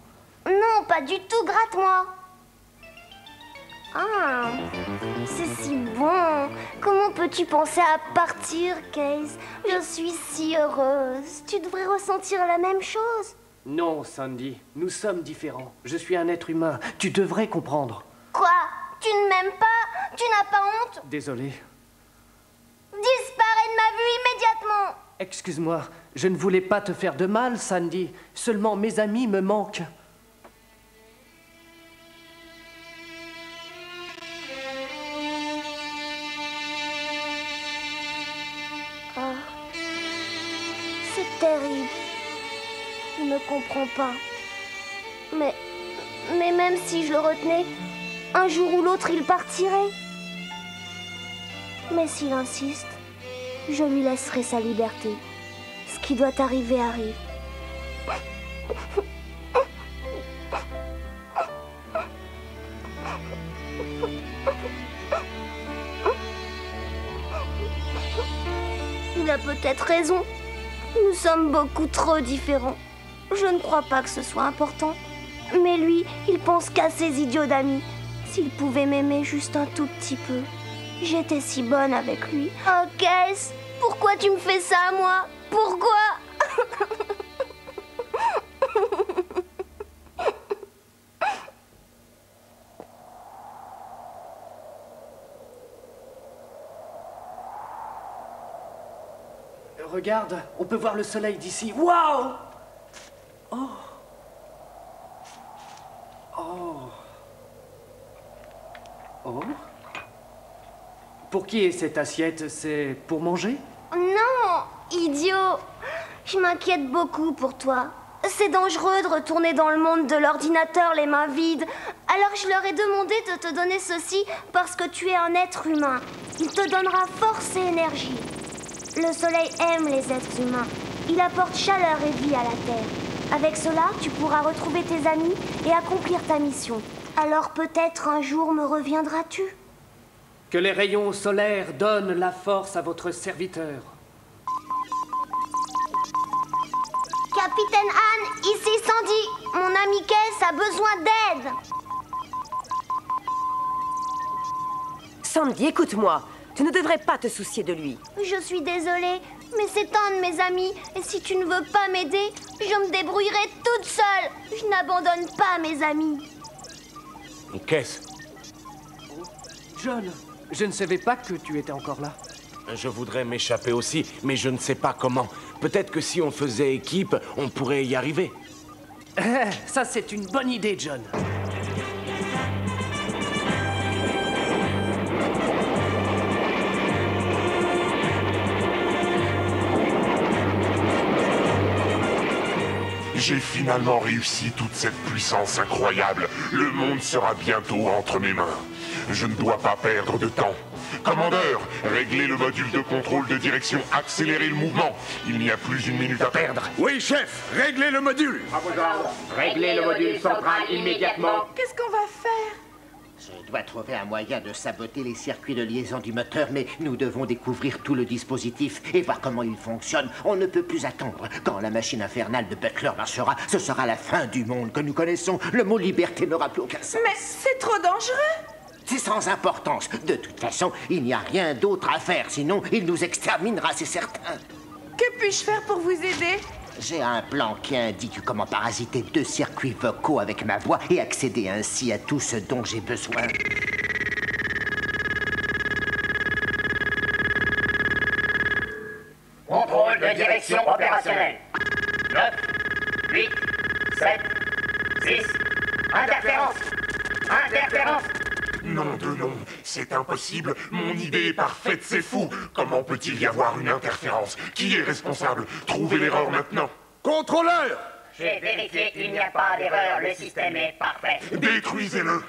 Non, pas du tout, gratte-moi. Ah, c'est si bon. Comment peux-tu penser à partir, Case? Je suis si heureuse. Tu devrais ressentir la même chose. Non, Sandy, nous sommes différents. Je suis un être humain. Tu devrais comprendre. Quoi? Tu ne m'aimes pas? Tu n'as pas honte? Désolé. Disparais de ma vue immédiatement. Excuse-moi, je ne voulais pas te faire de mal, Sandy. Seulement, mes amis me manquent. C'est terrible. Il ne comprend pas. Mais même si je le retenais, un jour ou l'autre, il partirait. Mais s'il insiste, je lui laisserai sa liberté. Ce qui doit arriver arrive. Il a peut-être raison. Nous sommes beaucoup trop différents. Je ne crois pas que ce soit important. Mais lui, il pense qu'à ses idiots d'amis. S'il pouvait m'aimer juste un tout petit peu. J'étais si bonne avec lui. Oh, Kess, pourquoi tu me fais ça à moi? Pourquoi? Regarde, on peut voir le soleil d'ici. Waouh! Oh! Oh! Oh! Pour qui est cette assiette? C'est pour manger? Non, idiot. Je m'inquiète beaucoup pour toi. C'est dangereux de retourner dans le monde de l'ordinateur les mains vides. Alors je leur ai demandé de te donner ceci parce que tu es un être humain. Il te donnera force et énergie. Le soleil aime les êtres humains. Il apporte chaleur et vie à la Terre. Avec cela, tu pourras retrouver tes amis et accomplir ta mission. Alors peut-être un jour me reviendras-tu? Que les rayons solaires donnent la force à votre serviteur. Capitaine Anne, ici Sandy. Mon ami Kess a besoin d'aide. Sandy, écoute-moi. Tu ne devrais pas te soucier de lui. Je suis désolée, Mais c'est un de mes amis, et si tu ne veux pas m'aider, je me débrouillerai toute seule. Je n'abandonne pas mes amis. Qu'est-ce? John, je ne savais pas que tu étais encore là. Je voudrais m'échapper aussi, mais je ne sais pas comment. Peut-être que si on faisait équipe, on pourrait y arriver. Ça, c'est une bonne idée, John. J'ai finalement réussi toute cette puissance incroyable. Le monde sera bientôt entre mes mains. Je ne dois pas perdre de temps. Commandeur, réglez le module de contrôle de direction, accélérez le mouvement. Il n'y a plus une minute à perdre. Oui, chef, réglez le module. À vos ordres. Réglez le module central immédiatement. Qu'est-ce qu'on va faire? Je dois trouver un moyen de saboter les circuits de liaison du moteur, mais nous devons découvrir tout le dispositif et voir comment il fonctionne. On ne peut plus attendre. Quand la machine infernale de Butler marchera, ce sera la fin du monde que nous connaissons. Le mot liberté n'aura plus aucun sens. Mais c'est trop dangereux. C'est sans importance. De toute façon, il n'y a rien d'autre à faire, sinon il nous exterminera, c'est certain. Que puis-je faire pour vous aider? J'ai un plan qui indique comment parasiter 2 circuits vocaux avec ma voix et accéder ainsi à tout ce dont j'ai besoin. Contrôle de direction opérationnelle. 9, 8, 7, 6. Interférence. Interférence. Non de non, c'est impossible. Mon idée est parfaite, c'est fou. Comment peut-il y avoir une interférence? Qui est responsable? Trouvez l'erreur maintenant. Contrôleur! J'ai vérifié, il n'y a pas d'erreur. Le système est parfait. Détruisez-le.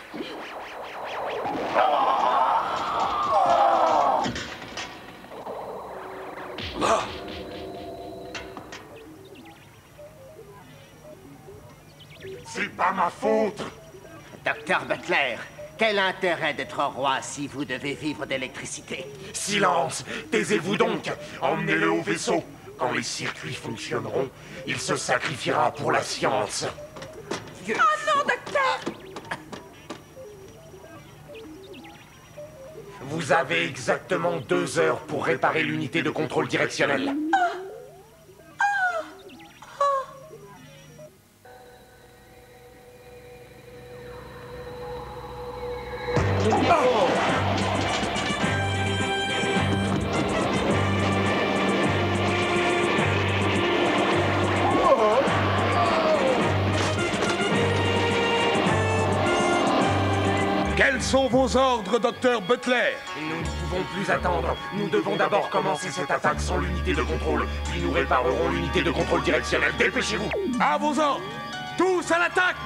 C'est pas ma faute. Docteur Butler, quel intérêt d'être roi si vous devez vivre d'électricité? Silence! Taisez-vous donc! Emmenez-le au vaisseau. Quand les circuits fonctionneront, il se sacrifiera pour la science. Oh non, docteur! Vous avez exactement 2 heures pour réparer l'unité de contrôle directionnel. Quels sont vos ordres, docteur Butler? Nous ne pouvons plus attendre. Nous devons d'abord commencer cette attaque sans l'unité de contrôle. Puis nous réparerons l'unité de contrôle directionnel. Dépêchez-vous! À vos ordres! Tous à l'attaque!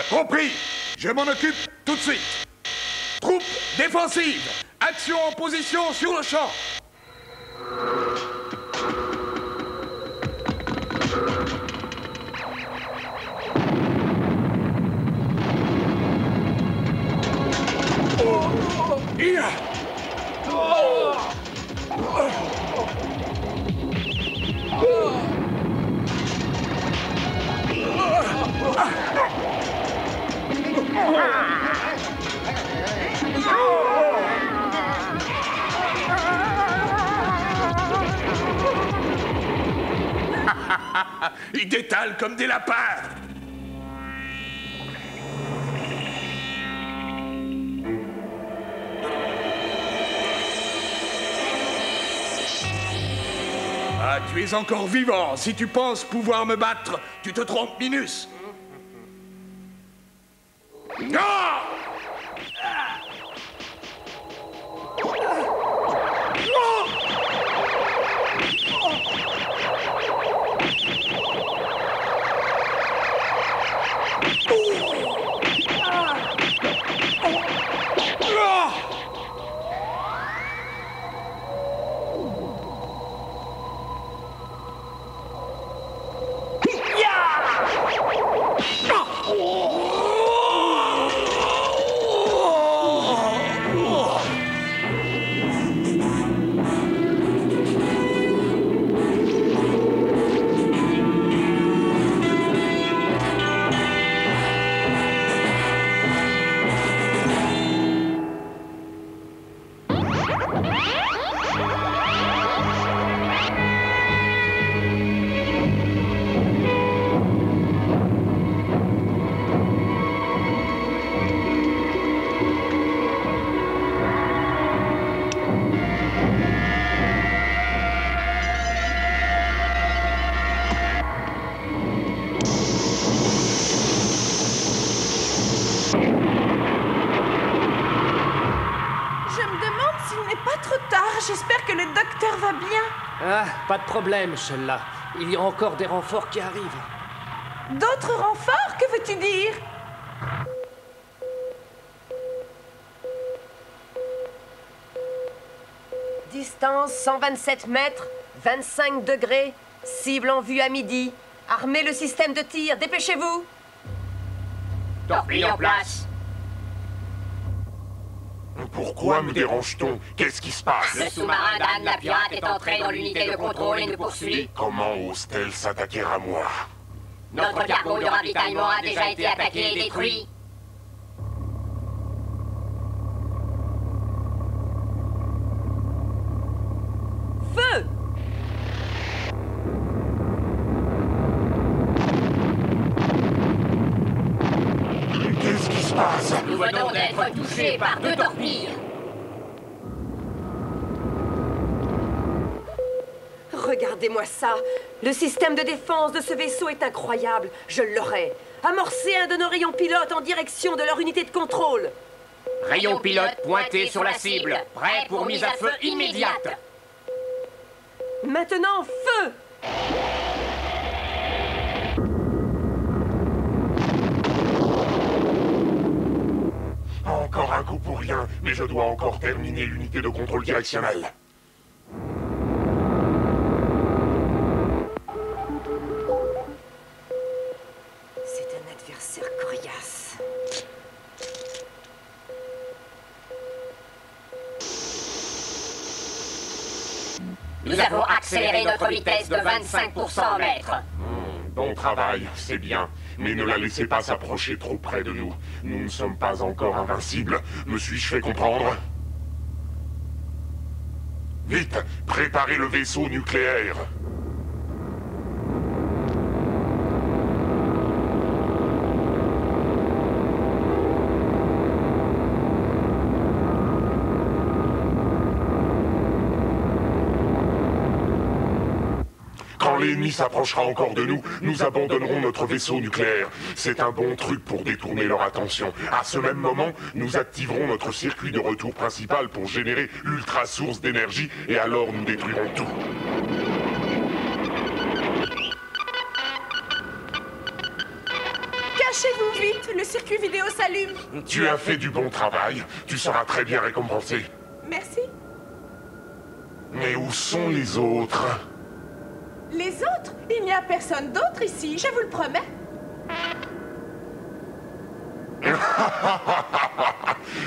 Compris! Je m'en occupe tout de suite. Troupes défensives! Action en position sur le champ! Ils détalent comme des lapins! Ah, tu es encore vivant. Si tu penses pouvoir me battre, tu te trompes, Minus. Ah! j'espère que le docteur va bien. Ah, pas de problème, Sheila. Il y a encore des renforts qui arrivent. D'autres renforts, que veux-tu dire? Distance 127 mètres, 25 degrés, cible en vue à midi. Armez le système de tir, dépêchez-vous. Torpille en place. Pourquoi me dérange-t-on? Qu'est-ce qui se passe? Le sous-marin d'Anne la pirate est entré dans l'unité de contrôle et nous poursuit. Comment ose-t-elle s'attaquer à moi? Notre cargo de ravitaillement a déjà été attaqué et détruit. Feu! Qu'est-ce qui se passe? Nous venons d'être touchés par 2 torpilles. Regardez-moi ça. Le système de défense de ce vaisseau est incroyable. Je l'aurai. Amorcez un de nos rayons pilotes en direction de leur unité de contrôle. Rayon pilote pointé sur la cible. Prêt pour mise à feu immédiate. Maintenant, feu! Encore un coup pour rien, mais je dois encore terminer l'unité de contrôle directionnel. C'est un adversaire coriace. Nous avons accéléré notre vitesse de 25%, maître. Bon travail, c'est bien. Mais ne la laissez pas s'approcher trop près de nous. Nous ne sommes pas encore invincibles. Me suis-je fait comprendre? Vite, préparez le vaisseau nucléaire. Quand l'ennemi s'approchera encore de nous, nous abandonnerons notre vaisseau nucléaire. C'est un bon truc pour détourner leur attention. À ce même moment, nous activerons notre circuit de retour principal pour générer l'ultra-source d'énergie et alors nous détruirons tout. Cachez-vous vite, le circuit vidéo s'allume. Tu as fait du bon travail. Tu seras très bien récompensé. Merci. Mais où sont les autres? Les autres? Il n'y a personne d'autre ici, je vous le promets.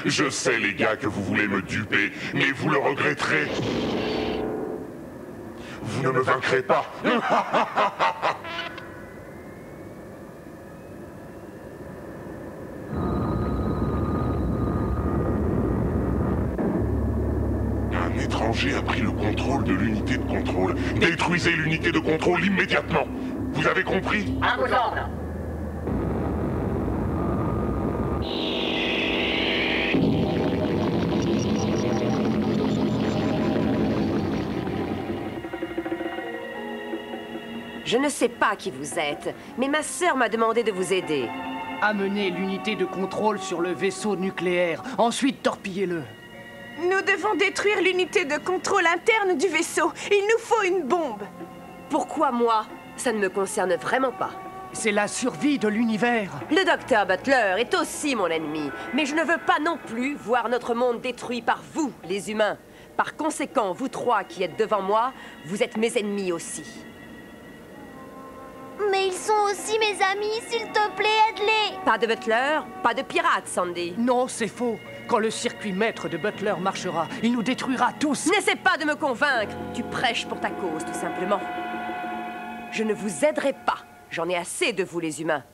Je sais, les gars, que vous voulez me duper, mais vous le regretterez. Vous ne me vaincrez pas. Un étranger a pris le contrôle de l'unité de contrôle. Détruisez l'unité de contrôle immédiatement. Vous avez compris? À vos ordres. Je ne sais pas qui vous êtes, mais ma sœur m'a demandé de vous aider. Amenez l'unité de contrôle sur le vaisseau nucléaire, ensuite torpillez-le. Nous devons détruire l'unité de contrôle interne du vaisseau. Il nous faut une bombe. Pourquoi moi? Ça ne me concerne vraiment pas. C'est la survie de l'univers. Le docteur Butler est aussi mon ennemi, mais je ne veux pas non plus voir notre monde détruit par vous, les humains. Par conséquent, vous trois qui êtes devant moi, vous êtes mes ennemis aussi. Mais ils sont aussi mes amis, s'il te plaît, aide-les. Pas de Butler, pas de pirates, Sandy. Non, c'est faux. Quand le circuit maître de Butler marchera, il nous détruira tous. N'essaie pas de me convaincre. Tu prêches pour ta cause, tout simplement. Je ne vous aiderai pas. J'en ai assez de vous, les humains.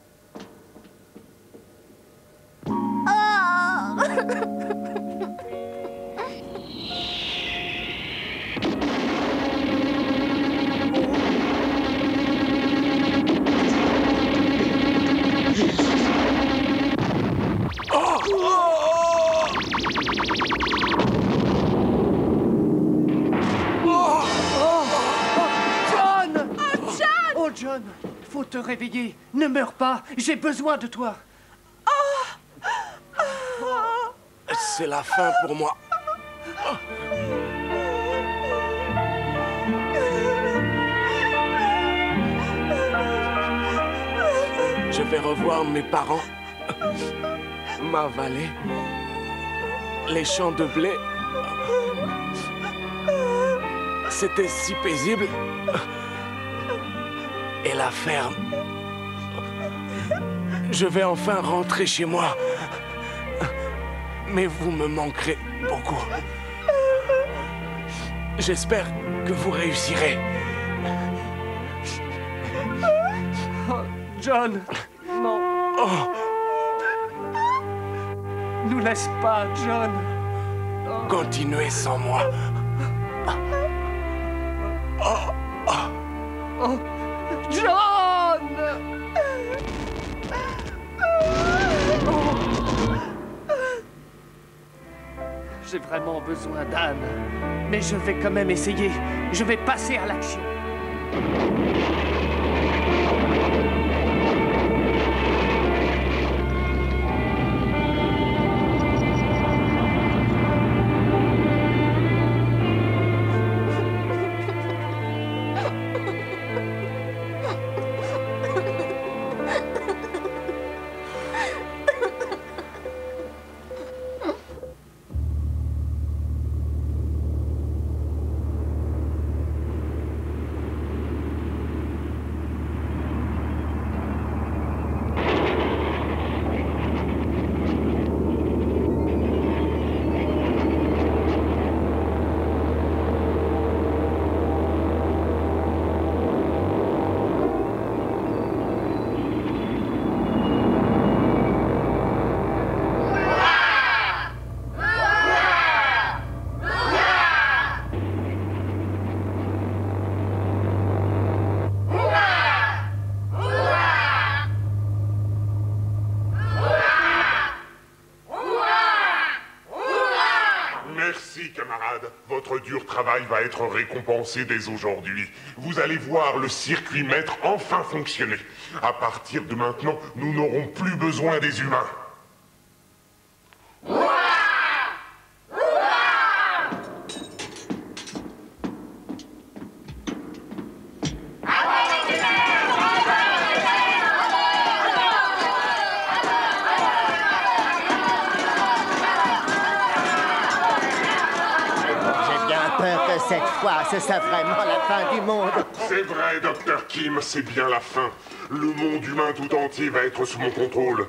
Oh John, faut te réveiller. Ne meurs pas. J'ai besoin de toi. C'est la fin pour moi. vais revoir mes parents, ma vallée, les champs de blé. C'était si paisible. Et la ferme. Je vais enfin rentrer chez moi. Mais vous me manquerez beaucoup. J'espère que vous réussirez. Oh, John, non. Oh. Nous laisse pas, John. Oh. Continuez sans moi. Oh. Oh. Oh. John! Oh. J'ai vraiment besoin d'Anne. Mais je vais quand même essayer. Je vais passer à l'action. Votre dur travail va être récompensé dès aujourd'hui. Vous allez voir le circuit maître enfin fonctionner. À partir de maintenant, nous n'aurons plus besoin des humains. Cette fois, ce sera vraiment la fin du monde. C'est vrai, Dr. Kim, c'est bien la fin. Le monde humain tout entier va être sous mon contrôle.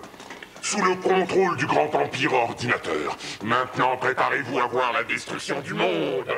Sous le contrôle du grand empire ordinateur. Maintenant, préparez-vous à voir la destruction du monde.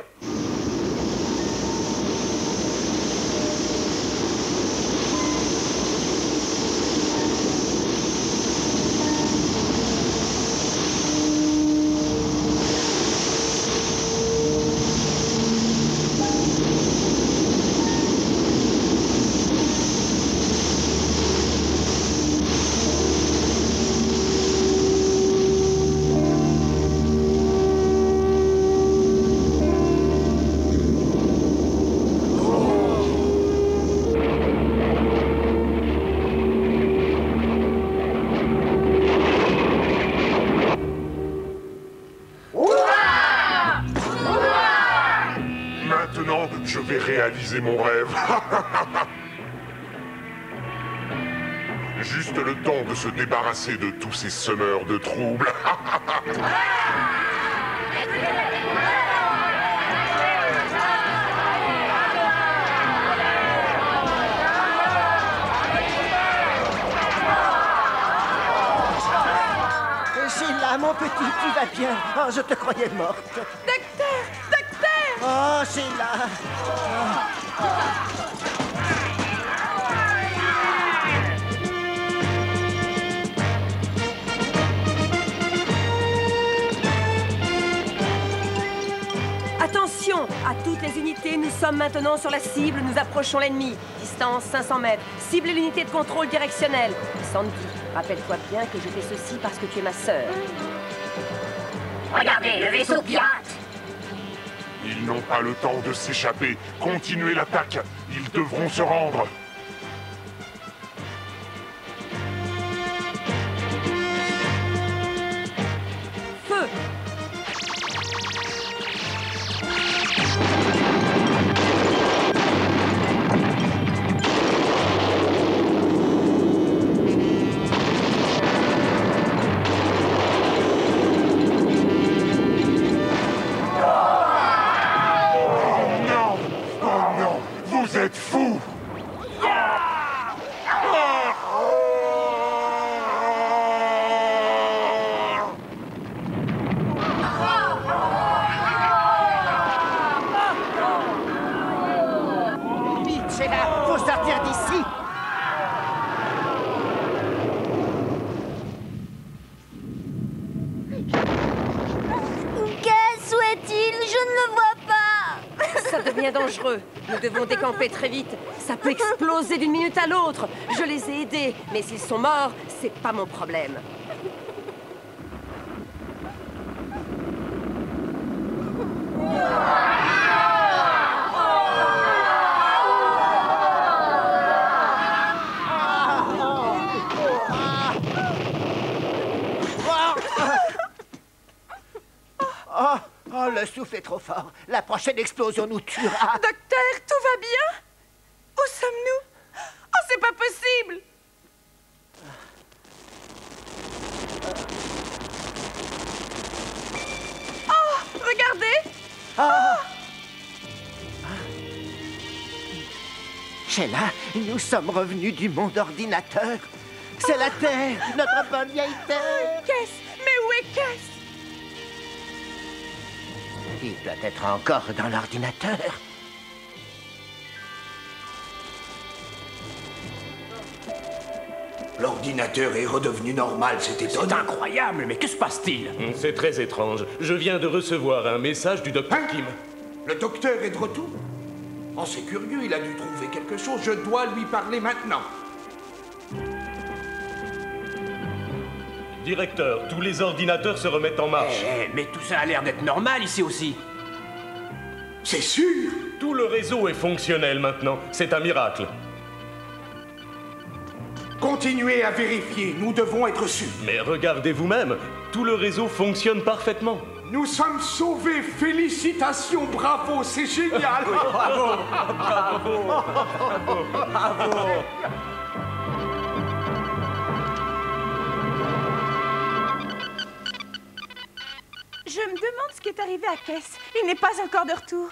Je vais réaliser mon rêve. Juste le temps de se débarrasser de tous ces semeurs de troubles. Sheila, mon petit, tu vas bien? Oh, je te croyais morte. Oh, Sheila! Attention à toutes les unités, nous sommes maintenant sur la cible, nous approchons l'ennemi. Distance 500 mètres. Ciblez l'unité de contrôle directionnel. Sandy, rappelle-toi bien que je fais ceci parce que tu es ma sœur. Regardez, le vaisseau pirate! Ils n'ont pas le temps de s'échapper. Continuez l'attaque. Ils devront se rendre. Feu! est-il? Je ne le vois pas. Ça devient dangereux. Nous devons décamper très vite. Ça peut exploser d'une minute à l'autre. Je les ai aidés, mais s'ils sont morts, c'est pas mon problème. Oh, le souffle est trop fort. La prochaine explosion nous tuera. Docteur, tout va bien? Où sommes-nous? Oh, c'est pas possible! Oh, regardez! Sheila, nous sommes revenus du monde ordinateur. C'est la Terre, notre bonne vieille Terre. Qu'est-ce? Mais où est Qu'est-ce? Il doit être encore dans l'ordinateur. L'ordinateur est redevenu normal, c'est étonnant. C'est incroyable, mais que se passe-t-il? C'est très étrange. Je viens de recevoir un message du docteur Kim. Le docteur est de retour? Oh, c'est curieux, il a dû trouver quelque chose. Je dois lui parler maintenant. Directeur, tous les ordinateurs se remettent en marche. Mais tout ça a l'air d'être normal ici aussi. C'est sûr. Tout le réseau est fonctionnel maintenant. C'est un miracle. Continuez à vérifier, nous devons être sûrs. Mais regardez vous-même, tout le réseau fonctionne parfaitement. Nous sommes sauvés, félicitations, bravo, c'est génial. Bravo, bravo, bravo. Je me demande ce qui est arrivé à Kess. Il n'est pas encore de retour.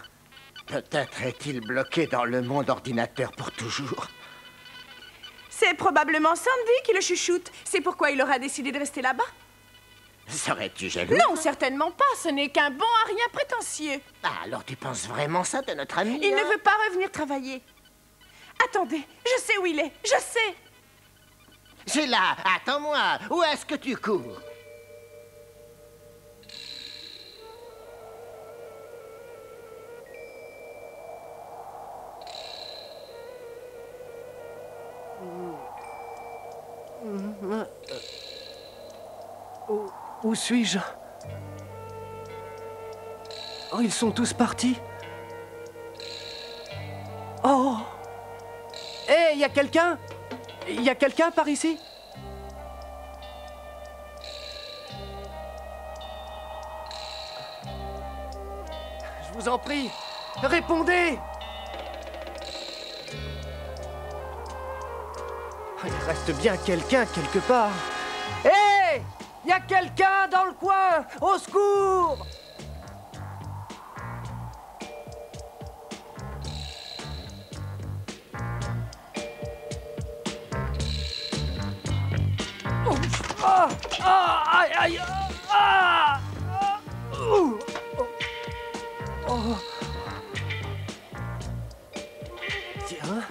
Peut-être est-il bloqué dans le monde ordinateur pour toujours. C'est probablement Sandy qui le chouchoute. C'est pourquoi il aura décidé de rester là-bas. Serais-tu jaloux? Non, certainement pas. Ce n'est qu'un bon à rien prétentieux. Ah, alors tu penses vraiment ça de notre ami? Il ne veut pas revenir travailler. Attendez, je sais où il est. Je sais. Sheila, attends-moi. Où est-ce que tu cours? Où suis-je? Oh, ils sont tous partis. Oh! Hé, y a quelqu'un? Y a quelqu'un par ici? Je vous en prie, répondez! Il reste bien quelqu'un quelque part. Hé! Y a quelqu'un dans le coin! Au secours! Ah! Ah! Aïe! Aïe! Ah! Oh! Oh! Tiens,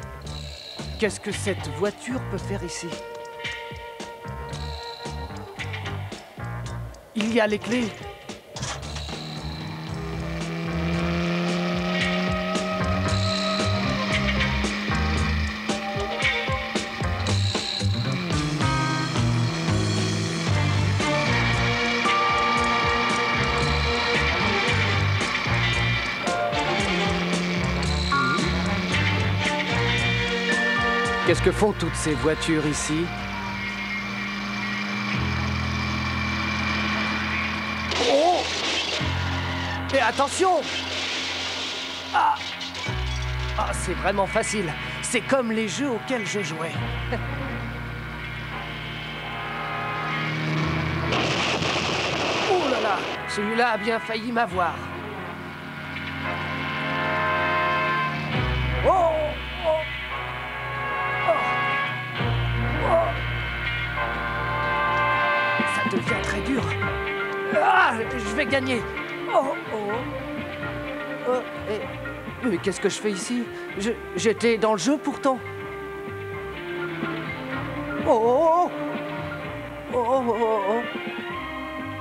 qu'est-ce que cette voiture peut faire ici? Il y a les clés. Qu'est-ce que font toutes ces voitures ici? Oh! Et attention! Ah! Ah, c'est vraiment facile. C'est comme les jeux auxquels je jouais. Oh là là! Celui-là a bien failli m'avoir. Oh! Oh! Ça devient très dur. Ah, je vais gagner. Oh, oh. Mais qu'est-ce que je fais ici? J'étais dans le jeu pourtant. Oh, oh, oh, oh, oh, oh.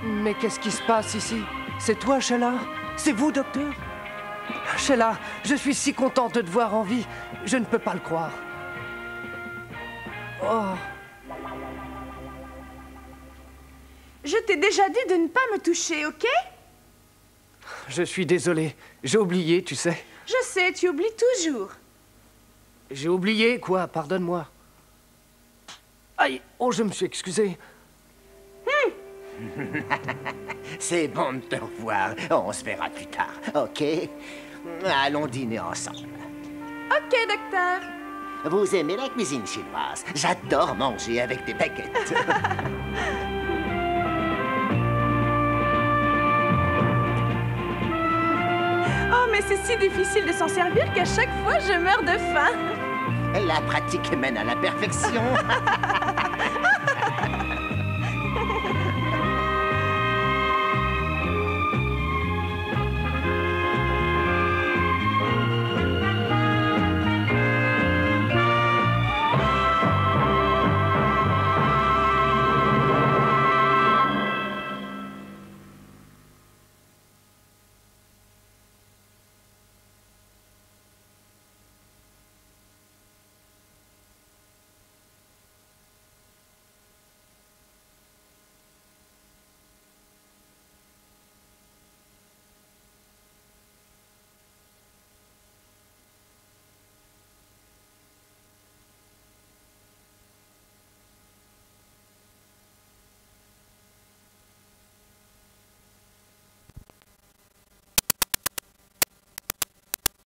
Mais qu'est-ce qui se passe ici? C'est toi, Sheila? C'est vous, docteur? Sheila, je suis si contente de te voir en vie. Je ne peux pas le croire. Oh. Je t'ai déjà dit de ne pas me toucher, ok? Je suis désolé. J'ai oublié, tu sais. Je sais, tu oublies toujours. J'ai oublié quoi? Pardonne-moi. Aïe! Oh, je me suis excusé. C'est bon de te revoir. On se verra plus tard, ok? Allons dîner ensemble. Ok, docteur. Vous aimez la cuisine chinoise? J'adore manger avec des baguettes. Oh, mais c'est si difficile de s'en servir qu'à chaque fois, je meurs de faim. La pratique mène à la perfection.